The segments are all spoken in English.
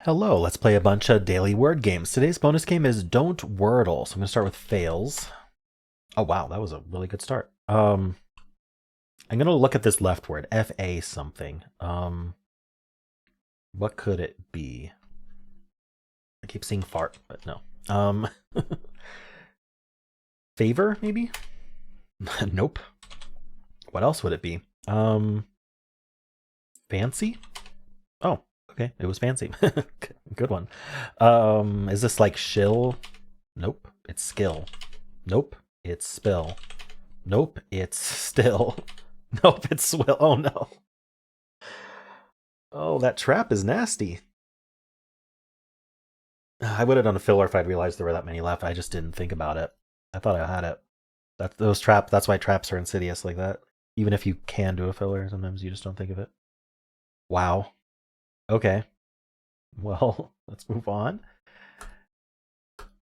Hello, let's play a bunch of daily word games. Today's bonus game is Don't Wordle. So I'm going to start with fails. Oh wow, that was a really good start. I'm going to look at this left word, F-A something. What could it be? I keep seeing fart, but no. Favor, maybe? Nope. What else would it be? Fancy? Oh, okay, it was fancy. Good one. Is this like shill? Nope, it's skill. Nope, it's spill. Nope, it's still. Nope, it's swill. Oh no. Oh, that trap is nasty. I would have done a filler if I'd realized there were that many left. I just didn't think about it. I thought I had it. That's why traps are insidious like that. Even if you can do a filler, sometimes you just don't think of it. Wow. Okay. Well, let's move on.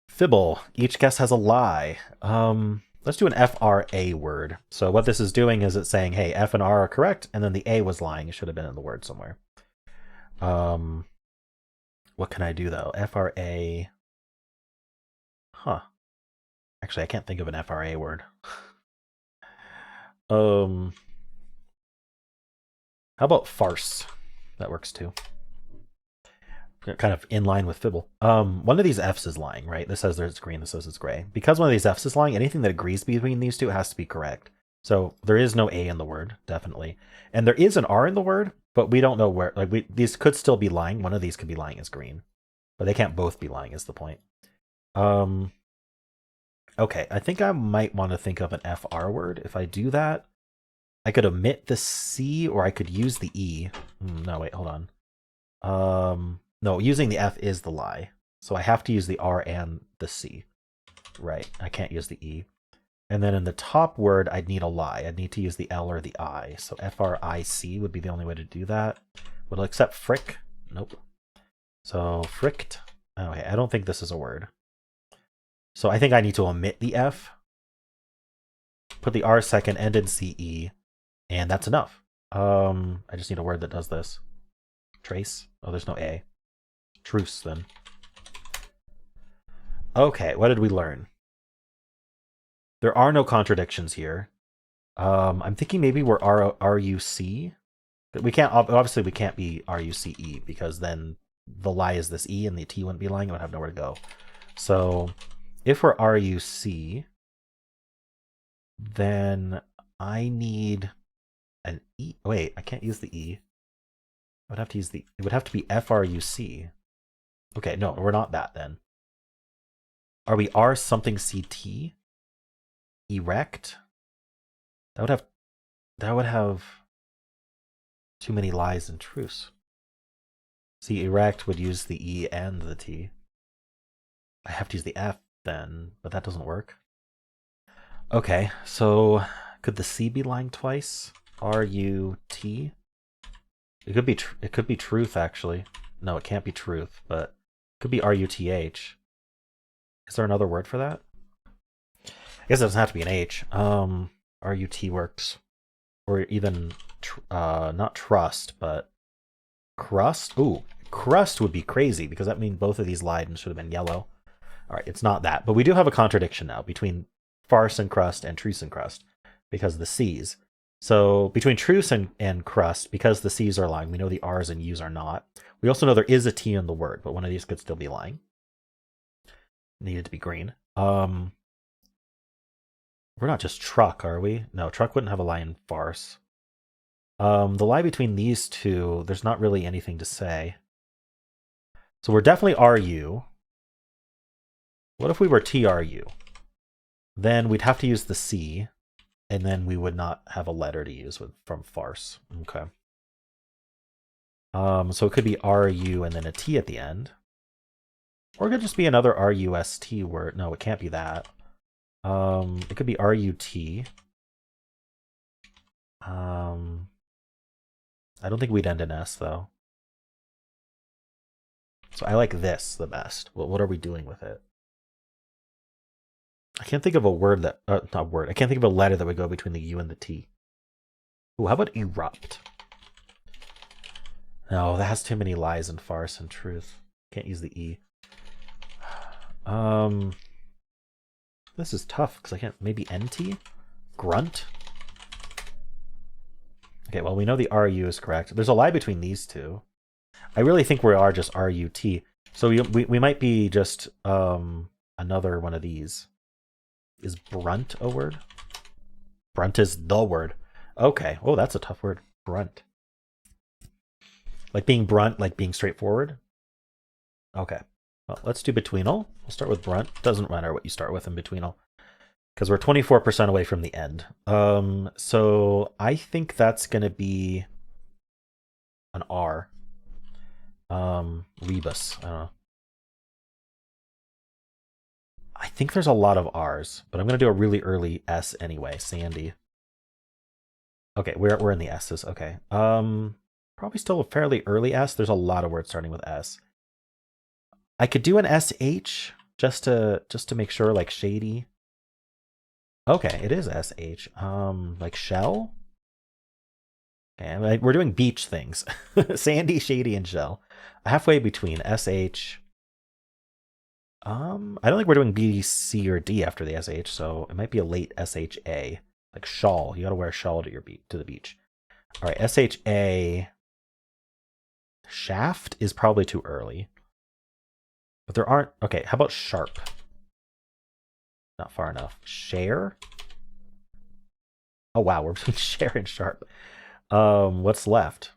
Fibble. Each guess has a lie. Let's do an F-R-A word. So what this is doing is it's saying, hey, F and R are correct, and then the A was lying. It should have been in the word somewhere. What can I do though? F-R-A. Huh. Actually, I can't think of an F-R-A word. How about farce? That works too. Kind of in line with Fibble. One of these F's is lying, right? This says there's green, this says it's gray. Because one of these F's is lying, anything that agrees between these two has to be correct. So there is no A in the word, definitely. And there is an R in the word, but we don't know where. These could still be lying. One of these could be lying as green. But they can't both be lying is the point. Okay, I think I might want to think of an FR word. If I do that, I could omit the C or I could use the E. No, wait, hold on. No, using the F is the lie. So I have to use the R and the C. Right, I can't use the E. And then in the top word, I'd need a lie. I'd need to use the L or the I. So F-R-I-C would be the only way to do that. Would it accept frick? Nope. So fricked. Okay, I don't think this is a word. So I think I need to omit the F. Put the R second, end in C-E. And that's enough. I just need a word that does this. Trace. Oh, there's no A. Truce, then. Okay, what did we learn? There are no contradictions here. I'm thinking maybe we're R-U-C. We can't, obviously we can't be R-U-C-E because then the lie is this E and the T wouldn't be lying. It would have nowhere to go. So if we're R-U-C, then I need an E. Wait, I can't use the E. I would have to use the, it would have to be F-R-U-C. Okay, no, we're not that then. Are we R something CT? Erect? That would have too many lies and truths. See, erect would use the E and the T. I have to use the F then, but that doesn't work. Okay, so could the C be lying twice? R-U-T? It could be truth actually. No, it can't be truth, but it could be R-U-T-H. Is there another word for that? I guess it doesn't have to be an H. R-U-T works. Or even, not trust, but crust? Ooh, crust would be crazy because that means both of these lied and should have been yellow. All right, it's not that. But we do have a contradiction now between farce and crust and truce and crust because of the C's. So between truce and crust, because the C's are lying, we know the R's and U's are not. We also know there is a T in the word, but one of these could still be lying. Needed to be green. We're not just truck, are we? No, truck wouldn't have a lie in farce. The lie between these two, there's not really anything to say. So we're definitely RU. What if we were TRU? Then we'd have to use the C, and then we would not have a letter to use from farce. Okay. So it could be RU and then a T at the end. Or it could just be another RUST word. No, it can't be that. It could be RUT. I don't think we'd end in S though. So I like this the best. What are we doing with it? I can't think of a word that, not word. I can't think of a letter that would go between the U and the T. Ooh, how about erupt? No, that has too many lies and farce and truth. Can't use the E. This is tough because I can't. Maybe NT? Grunt? Okay, well, we know the RU is correct. There's a lie between these two. I really think we are just RUT. So we might be just another one of these. Is brunt a word? Brunt is the word. Okay. Oh, that's a tough word. Brunt. Like being brunt, like being straightforward? Okay. Well, let's do Betweenle. We'll start with brunt. Doesn't matter what you start with in Betweenle, because we're 24% away from the end. So I think that's going to be an R. Rebus. I don't know. I think there's a lot of R's, but I'm going to do a really early S anyway. Sandy. Okay, we're in the S's. Okay. Probably still a fairly early S. There's a lot of words starting with S. I could do an SH just to make sure, like shady. Okay, it is SH. Like shell. Okay, we're doing beach things. Sandy, shady, and shell. Halfway between SH. I don't think we're doing B, C, or D after the SH, so it might be a late SHA. Like shawl. You gotta wear a shawl to the beach. All right, SHA. Shaft is probably too early. But there aren't... Okay, how about sharp? Not far enough. Share? Oh, wow, we're between share and sharp. What's left?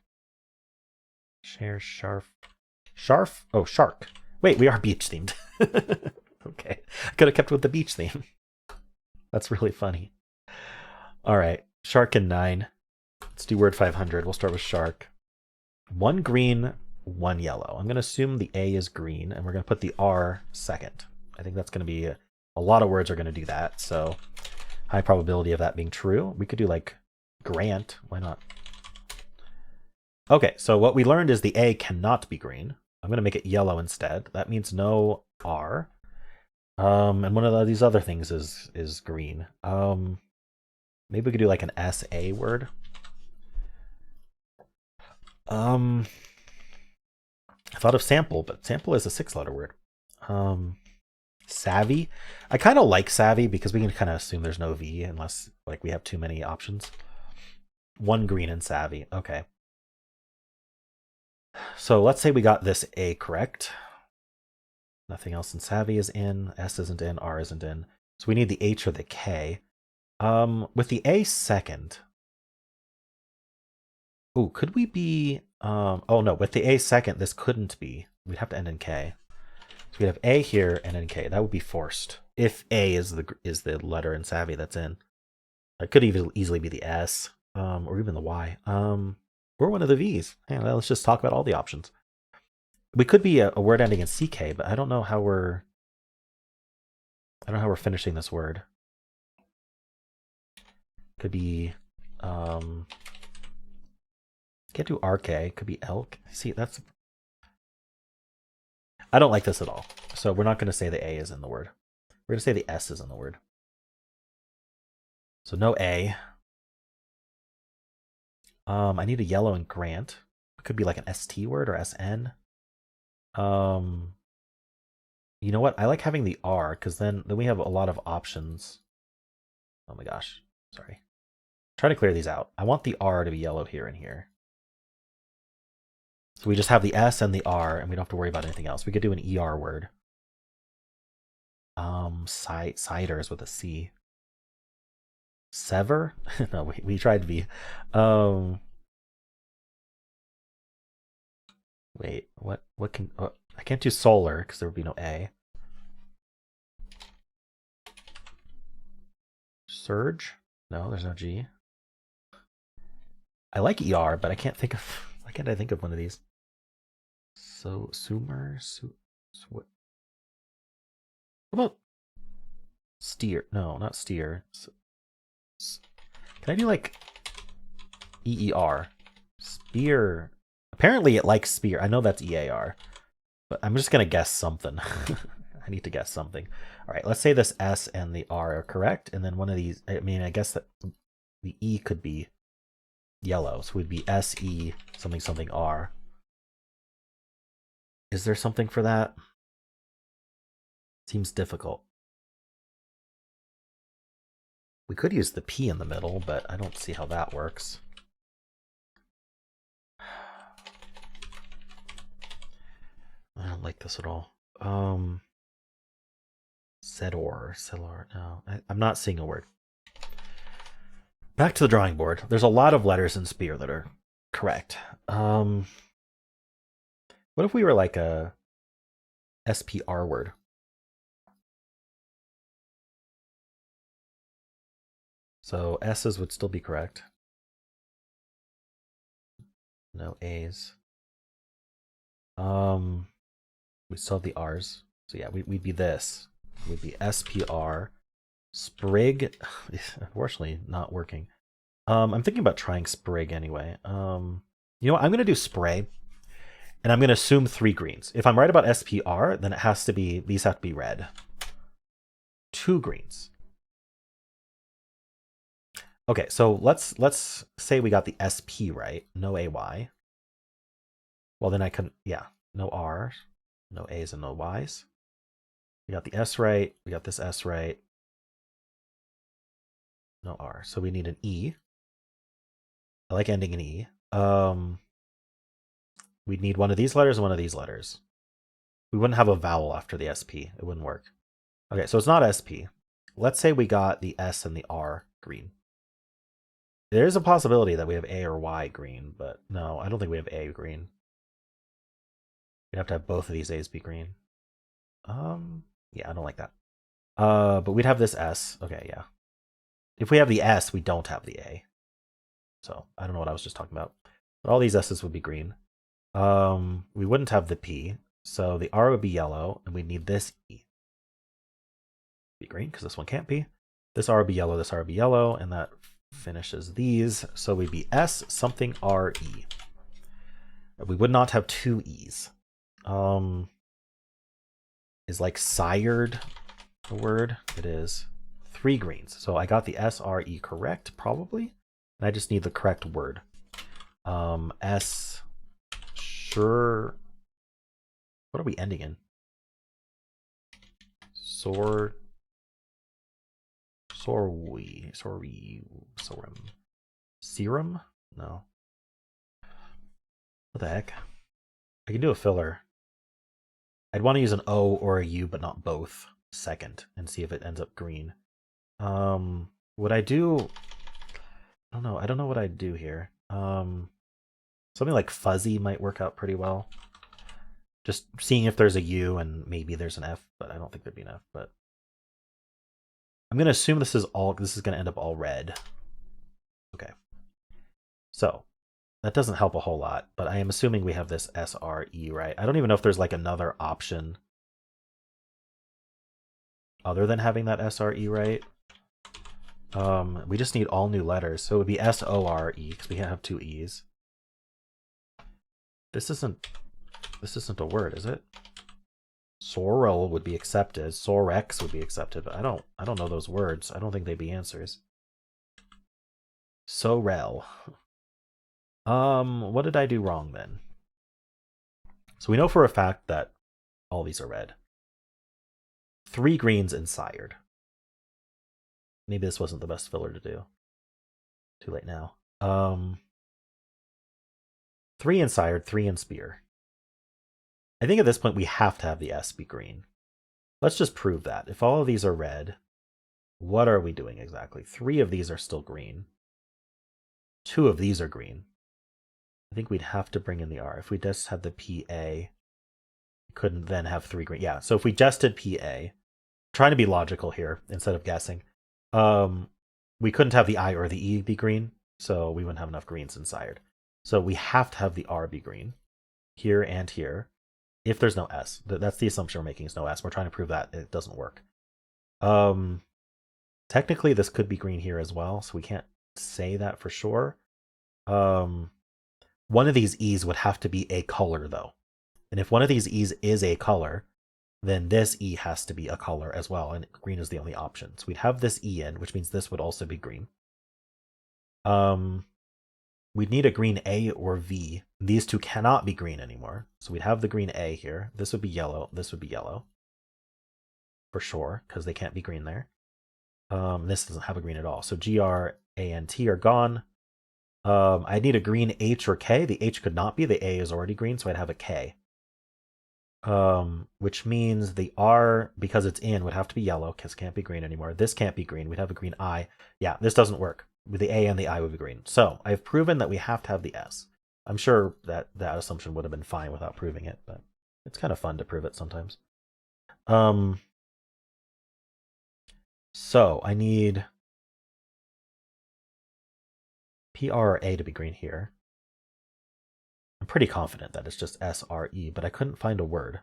Share, sharp. Sharf? Oh, shark. Wait, we are beach themed. Okay. I could have kept with the beach theme. That's really funny. All right. Shark and 9. Let's do word 500. We'll start with shark. 1 green, 1 yellow. I'm going to assume the A is green, and we're going to put the R second. I think that's going to be a lot of words are going to do that. So high probability of that being true. We could do like Grant. Why not? Okay, so what we learned is the A cannot be green. I'm going to make it yellow instead. That means no R. And one of these other things is green. Maybe we could do like an SA word. I thought of sample, but sample is a 6-letter word. Savvy. I kind of like savvy because we can kind of assume there's no V unless like we have too many options. 1 green and savvy. Okay. So let's say we got this A correct. Nothing else in savvy is in. S isn't in. R isn't in. So we need the H or the K. With the A second. Ooh, could we be... oh no, with the A second, this couldn't be. We'd have to end in K. So we'd have A here and then K. That would be forced. If A is the letter in savvy that's in. It could even easily be the S. Or even the Y. Or one of the V's. Hey, well, let's just talk about all the options. We could be a word ending in CK, but I don't know how we're finishing this word. Could be can't do RK, could be elk. See, that's... I don't like this at all. So we're not going to say the A is in the word. We're going to say the S is in the word. So no A. I need a yellow and Grant. It could be like an ST word or SN. You know what? I like having the R because then we have a lot of options. Oh my gosh. Sorry. Try to clear these out. I want the R to be yellow here and here. So we just have the S and the R and we don't have to worry about anything else. We could do an ER word. Ciders with a C. Sever? No, we tried V. Wait, what can... Oh, I can't do solar because there would be no A. Surge? No, there's no G. I like ER, but I can't think of... Why can't I think of one of these? So, Sumer? What about steer? No, not steer. Can I do like EER? Spear. Apparently it likes spear. I know that's EAR. But I'm just going to guess something. I need to guess something. All right, let's say this S and the R are correct. And then one of these, I mean, I guess that the E could be yellow. So it would be SE something something R. Is there something for that? Seems difficult. We could use the P in the middle, but I don't see how that works. I don't like this at all. Sedor, no. I'm not seeing a word. Back to the drawing board. There's a lot of letters in Spear that are correct. What if we were like a SPR word? So S's would still be correct. No A's. We still have the R's. So yeah, we'd be this. We'd be SPR. Sprig. Unfortunately, not working. I'm thinking about trying Sprig anyway. You know what? I'm gonna do Spray. And I'm gonna assume 3 greens. If I'm right about SPR, then it has to be, these have to be red. 2 greens. Okay, so let's say we got the SP right, no AY. Well, then I can, yeah, no R's, no A's, and no Y's. We got the S right, we got this S right. No R, so we need an E. I like ending in E. We'd need one of these letters and one of these letters. We wouldn't have a vowel after the SP. It wouldn't work. Okay, so it's not SP. Let's say we got the S and the R green. There's a possibility that we have A or Y green, but no, I don't think we have A green. We'd have to have both of these A's be green. Yeah, I don't like that. But we'd have this S. Okay, yeah. If we have the S, we don't have the A. So I don't know what I was just talking about. But all these S's would be green. We wouldn't have the P, so the R would be yellow, and we'd need this E. Be green, because this one can't be. This R would be yellow, this R would be yellow, and that finishes these. So we'd be S something R E. We would not have 2 E's. Is like sired a word? It is. 3 greens. So I got the SRE correct, probably. And I just need the correct word. S. Sure. What are we ending in? Sorry. Sorum. Serum? No. What the heck? I can do a filler. I'd want to use an O or a U, but not both, second, and see if it ends up green. Would I do... I don't know. I don't know what I'd do here. Something like fuzzy might work out pretty well. Just seeing if there's a U and maybe there's an F, but I don't think there'd be an F. But I'm gonna assume this is gonna end up all red. Okay. So that doesn't help a whole lot, but I am assuming we have this SRE, right? I don't even know if there's like another option other than having that SRE, right? We just need all new letters, so it would be SORE because we have 2 E's. This isn't a word, is it? Sorrel would be accepted. Sorex would be accepted, but I don't know those words. I don't think they'd be answers. Sorel. What did I do wrong then? So we know for a fact that all these are red. 3 greens and sired. Maybe this wasn't the best filler to do. Too late now. 3 in sired, 3 in spear. I think at this point we have to have the S be green. Let's just prove that. If all of these are red, what are we doing exactly? 3 of these are still green. 2 of these are green. I think we'd have to bring in the R. If we just had the PA, we couldn't then have 3 green. Yeah, so if we just did PA, trying to be logical here instead of guessing, we couldn't have the I or the E be green, so we wouldn't have enough greens in sired. So we have to have the R be green here and here. If there's no S, that's the assumption we're making is no S. We're trying to prove that it doesn't work. Technically, this could be green here as well, so we can't say that for sure. One of these E's would have to be a color, though. And if one of these E's is a color, then this E has to be a color as well, and green is the only option. So we'd have this E in, which means this would also be green. we'd need a green A or V. These two cannot be green anymore. So we'd have the green A here. This would be yellow. This would be yellow. For sure, because they can't be green there. This doesn't have a green at all. So G, R, A, and T are gone. I need a green H or K. The H could not be. The A is already green, so I'd have a K. Which means the R, because it's in, would have to be yellow, because it can't be green anymore. This can't be green. We'd have a green I. Yeah, this doesn't work. With the A and the I would be green. So I've proven that we have to have the S. I'm sure that that assumption would have been fine without proving it, but it's kind of fun to prove it sometimes. So I need PR or A to be green here. I'm pretty confident that it's just SRE, but I couldn't find a word.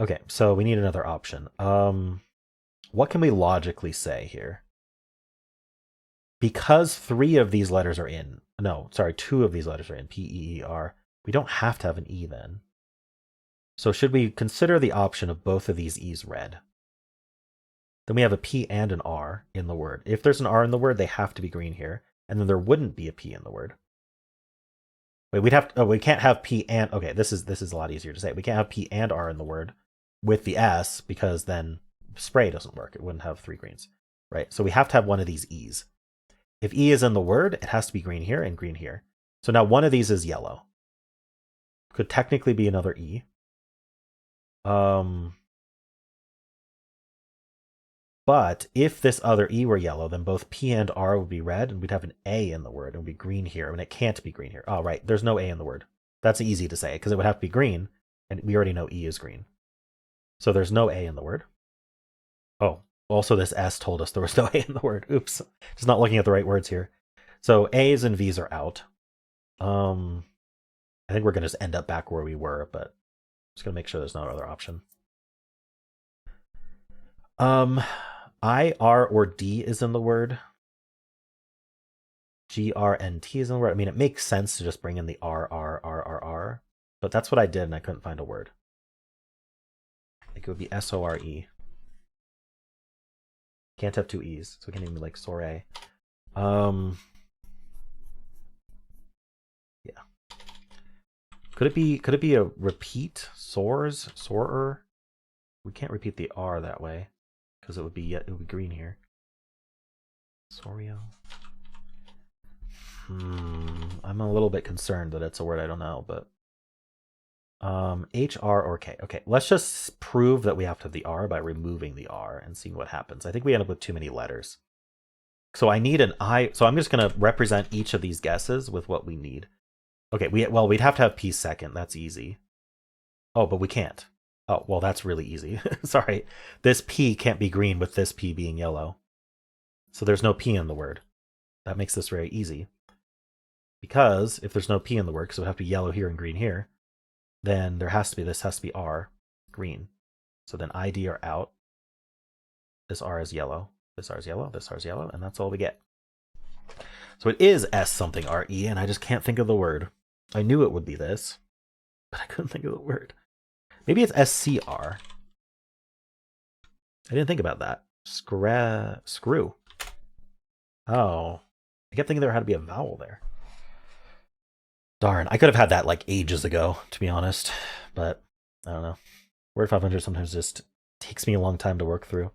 Okay, so we need another option. What can we logically say here? Because 3 of these letters are in, no, sorry, 2 of these letters are in, P, E, E, R, we don't have to have an E then. So should we consider the option of both of these E's red? Then we have a P and an R in the word. If there's an R in the word, they have to be green here. And then there wouldn't be a P in the word. Wait, we'd have to, we can't have P and, okay, this is a lot easier to say. We can't have P and R in the word with the S, because then spray doesn't work. It wouldn't have 3 greens, right? So we have to have one of these E's. If E is in the word, it has to be green here and green here. So now one of these is yellow. Could technically be another E. But if this other E were yellow, then both P and R would be red, and we'd have an A in the word, and it would be green here, and it can't be green here. Oh, right, there's no A in the word. That's easy to say, because it would have to be green, and we already know E is green. So there's no A in the word. Oh, also this S told us there was no A in the word. Oops, just not looking at the right words here. So A's and V's are out. I think we're going to just end up back where we were, but I'm just going to make sure there's no other option. I, R, or D is in the word. G, R, and T is in the word. I mean, it makes sense to just bring in the R, R, R, R, R, but that's what I did, and I couldn't find a word. I think it would be S-O-R-E. Can't have 2 E's, so we can't even be like soiree. Yeah. Could it be a repeat? Soars? Soarer? We can't repeat the R that way, because it would be green here. Sorio. I'm a little bit concerned that it's a word I don't know, but H, R, or K. Okay, let's just prove that we have to have the R by removing the R and seeing what happens. I think we end up with too many letters. So I need an I, so I'm just going to represent each of these guesses with what we need. Okay, we'd have to have P second. That's easy. Oh, but we can't. Oh, well, that's really easy. Sorry. This P can't be green with this P being yellow. So there's no P in the word. That makes this very easy. Because if there's no P in the word, because it would have to be yellow here and green here, then this has to be R, green. So then ID are out. This R is yellow. This R is yellow. This R is yellow. And that's all we get. So it is S something RE, and I just can't think of the word. I knew it would be this, but I couldn't think of the word. Maybe it's SCR. I didn't think about that. Screw. Oh. I kept thinking there had to be a vowel there. Darn, I could have had that like ages ago, to be honest. But, I don't know. Word 500 sometimes just takes me a long time to work through.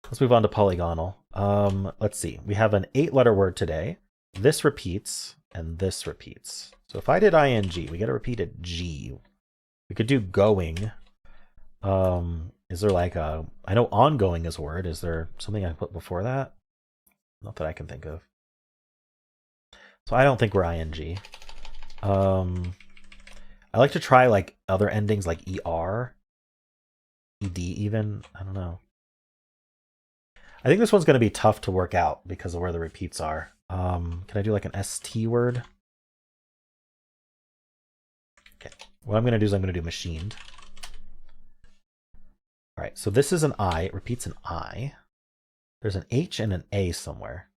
Let's move on to Polygonle. Let's see. We have an 8-letter word today. This repeats, and this repeats. So if I did ing, we get a repeated G. We could do going. Is there like a... I know ongoing is a word. Is there something I put before that? Not that I can think of. So I don't think we're ing. I like to try like other endings like ER. ED even. I don't know. I think this one's going to be tough to work out because of where the repeats are. Can I do like an ST word? Okay. What I'm going to do is I'm going to do machined. All right. So this is an I. It repeats an I. There's an H and an A somewhere.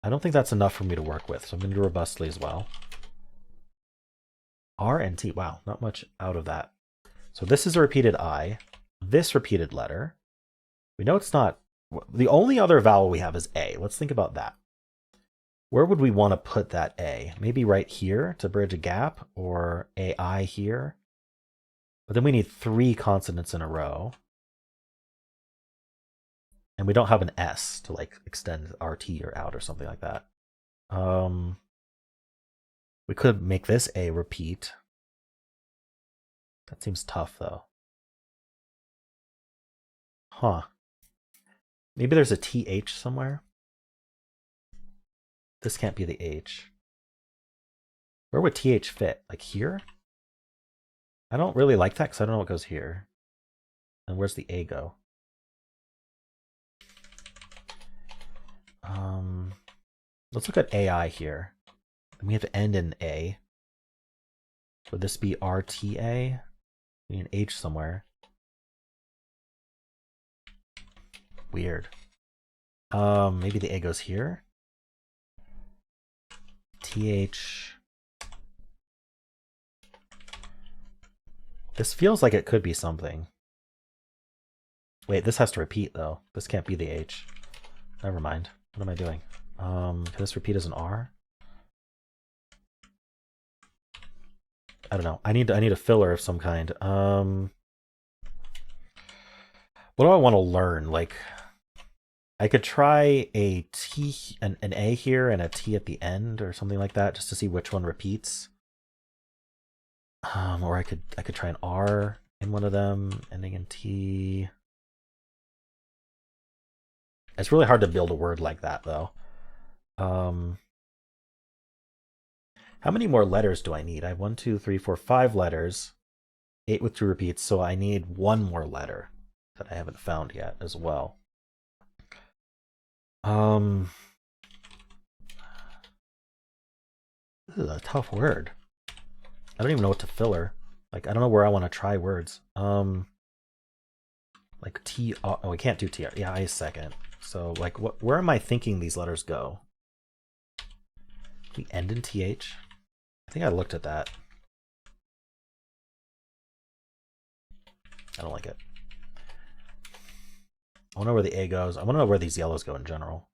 I don't think that's enough for me to work with, so I'm going to do robustly as well. R and T. Wow, not much out of that. So this is a repeated I. This repeated letter. We know it's not... The only other vowel we have is A. Let's think about that. Where would we want to put that A? Maybe right here to bridge a gap, or AI here. But then we need 3 consonants in a row. And we don't have an S to like extend RT or out or something like that. We could make this A repeat. That seems tough though. Huh. Maybe there's a TH somewhere. This can't be the H. Where would TH fit? Like here? I don't really like that because I don't know what goes here. And where's the A go? Let's look at AI here. And we have to end in A. Would this be RTA? We need an H somewhere. Weird. Maybe the A goes here. TH. This feels like it could be something. Wait, this has to repeat though. This can't be the H. Never mind. What am I doing? Can this repeat as an R? I don't know. I need a filler of some kind. What do I want to learn? Like, I could try a T, an A here and a T at the end or something like that, just to see which one repeats. Or I could try an R in one of them, ending in T. It's really hard to build a word like that, though. How many more letters do I need? I have 1, 2, 3, 4, 5 letters, 8 with 2 repeats, so I need 1 more letter that I haven't found yet as well. This is a tough word. I don't even know what to filler. Like, I don't know where I want to try words. Like T. Oh, we can't do TR. Yeah, I second. So, like, where am I thinking these letters go? We end in TH. I think I looked at that. I don't like it. I want to know where the A goes. I want to know where these yellows go in general.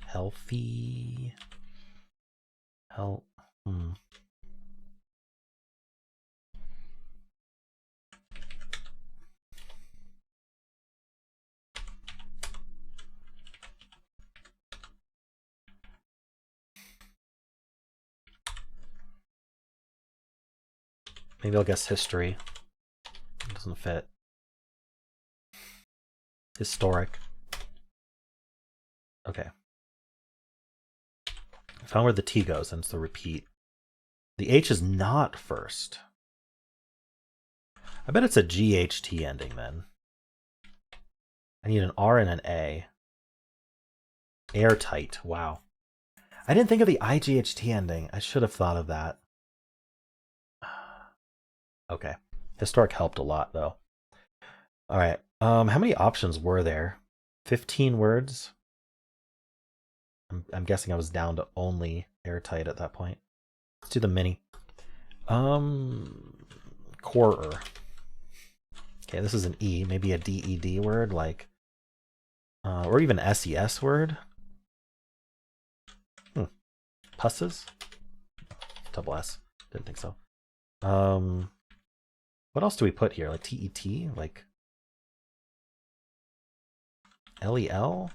Healthy. Maybe I'll guess history. It doesn't fit. Historic. Okay. I found where the T goes, and it's the repeat. The H is not first. I bet it's a GHT ending then. I need an R and an A. Airtight. Wow. I didn't think of the IGHT ending. I should have thought of that. Okay. Historic helped a lot, though. All right. How many options were there? 15 words? I'm guessing I was down to only airtight at that point. Let's do the mini. Quarter. Okay, this is an E. Maybe a DED word, like... or even SES word. Pusses? Double S. Didn't think so. What else do we put here? Like TET? Like LEL?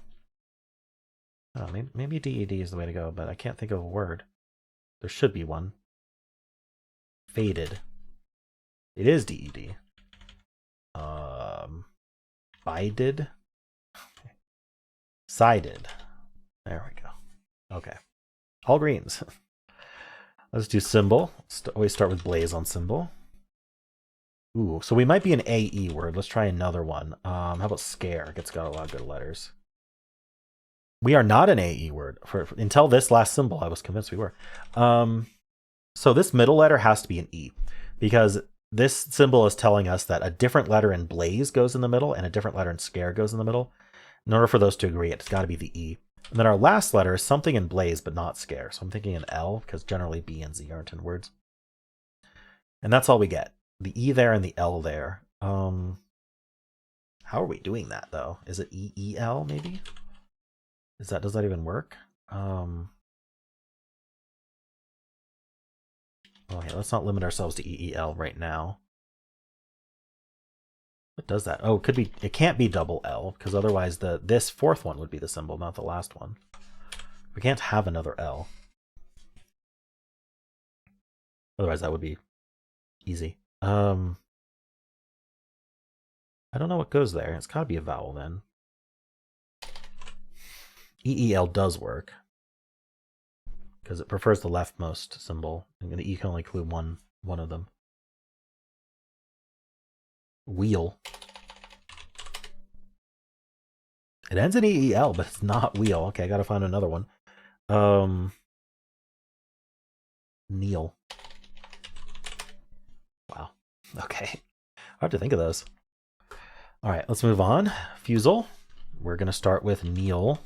Oh, maybe DED is the way to go, but I can't think of a word. There should be one. Faded. It is DED. Bided. Sided. There we go. Okay. All greens. Let's do Symble. Always start with blaze on Symble. Ooh, so we might be an AE word. Let's try another one. How about scare? It's got a lot of good letters. We are not an AE word. Until this last symbol, I was convinced we were. So this middle letter has to be an E, because this symbol is telling us that a different letter in blaze goes in the middle and a different letter in scare goes in the middle. In order for those to agree, it's got to be the E. And then our last letter is something in blaze, but not scare. So I'm thinking an L, because generally B and Z aren't in words. And that's all we get. The E there and the L there. How are we doing that, though? Is it EEL, maybe? Does that even work? Okay, let's not limit ourselves to EEL right now. What does that? Oh, it can't be double L, because otherwise this fourth one would be the symbol, not the last one. We can't have another L. Otherwise that would be easy. I don't know what goes there. It's gotta be a vowel then. EEL does work, because it prefers the leftmost symbol, and the E can only include one of them. Wheel. It ends in EEL, but it's not wheel. Okay, I gotta find another one. Kneel. Wow. Okay. I have to think of those. All right, let's move on. Fusele. We're gonna start with kneel.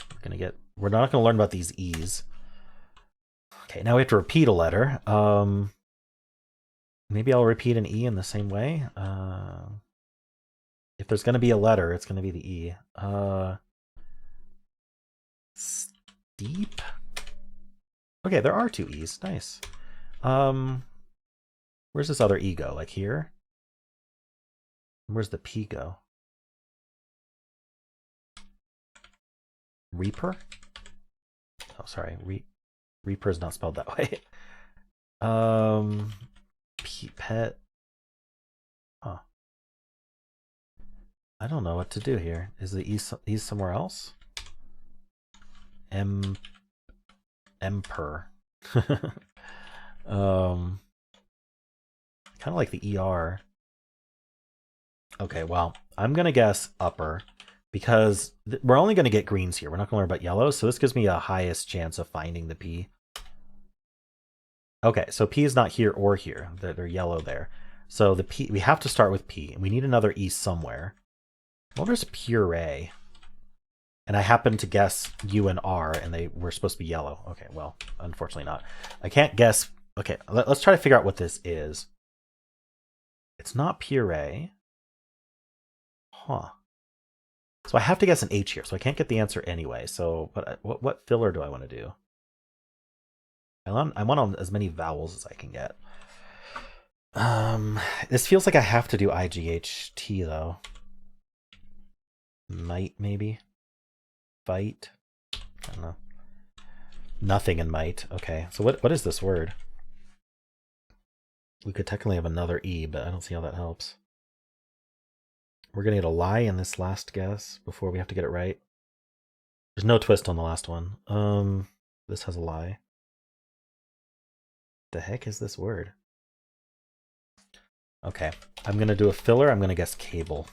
We're not gonna learn about these E's. Okay, now we have to repeat a letter. Maybe I'll repeat an E in the same way. If there's gonna be a letter, it's gonna be the E. Steep. Okay, there are two E's. Nice. Where's this other E go? Like here? Where's the P go? Reaper? Oh, sorry. Reaper is not spelled that way. Pet. Huh. I don't know what to do here. Is the E somewhere else? Emper. Kind of like the ER. Okay, well, I'm gonna guess upper, because we're only gonna get greens here. We're not gonna learn about yellows, so this gives me a highest chance of finding the P. Okay, so P is not here or here. They're yellow there. So the P, we have to start with P, and we need another E somewhere. Well, there's puree. And I happened to guess U and R, and they were supposed to be yellow. Okay, well, unfortunately not. I can't guess. Okay, let's try to figure out what this is. It's not puree. Huh. So I have to guess an H here, so I can't get the answer anyway. So, but what filler do I want to do? I want as many vowels as I can get. This feels like I have to do IGHT though. Might, maybe. Fight. I don't know. Nothing in might. Okay, so what is this word? We could technically have another E, but I don't see how that helps. We're gonna get a lie in this last guess before we have to get it right. There's no twist on the last one. This has a lie. The heck is this word? Okay, I'm gonna do a filler. I'm gonna guess cable.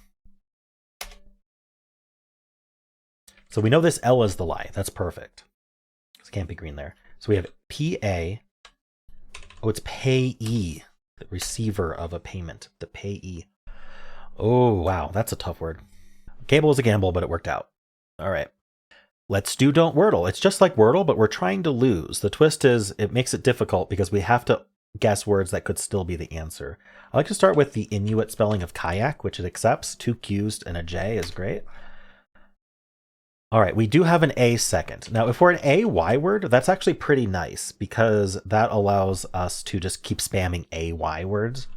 So we know this L is the lie. That's perfect. It can't be green there. So we have PA. Oh, it's payee, the receiver of a payment, the payee. Oh, wow, that's a tough word. Cable is a gamble, but it worked out. All right. Let's do Don't Wordle. It's just like Wordle, but we're trying to lose. The twist is it makes it difficult because we have to guess words that could still be the answer. I like to start with the Inuit spelling of kayak, which it accepts. 2 Q's and a J is great. All right, we do have an A second. Now, if we're an AY word, that's actually pretty nice because that allows us to just keep spamming AY words.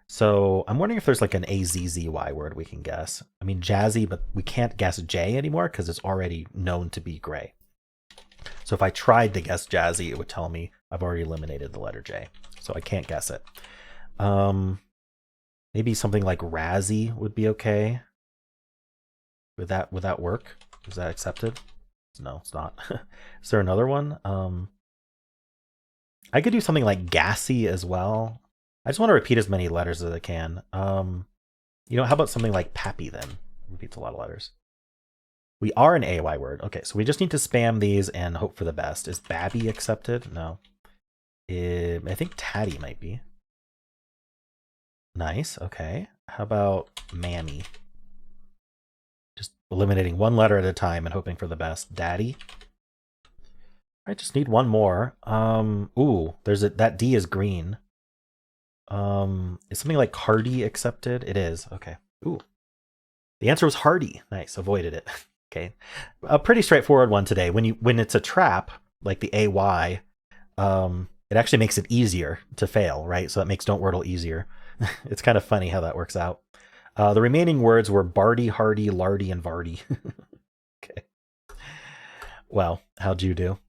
So I'm wondering if there's like an AZZY word we can guess. I mean, jazzy, but we can't guess J anymore because it's already known to be gray. So if I tried to guess jazzy, it would tell me I've already eliminated the letter J. So I can't guess it. Maybe something like razzy would be okay. Would that work? Is that accepted? No, it's not. Is there another one? I could do something like gassy as well. I just want to repeat as many letters as I can. You know, how about something like pappy then? Repeats a lot of letters. We are an AY word. Okay, so we just need to spam these and hope for the best. Is babby accepted? No. I think tatty might be. Nice, okay. How about mammy? Just eliminating one letter at a time and hoping for the best. Daddy. I just need one more. Ooh, that D is green. Is something like hardy accepted? It is. Okay. Ooh. The answer was hardy. Nice. Avoided it. Okay, a pretty straightforward one today. When it's a trap, like the AY, it actually makes it easier to fail, right? So that makes Don't Wordle easier. It's kind of funny how that works out. The remaining words were Barty, Hardy, Lardy, and Vardy. Okay. Well, how'd you do?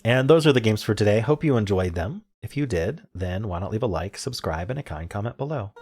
And those are the games for today. Hope you enjoyed them. If you did, then why not leave a like, subscribe, and a kind comment below.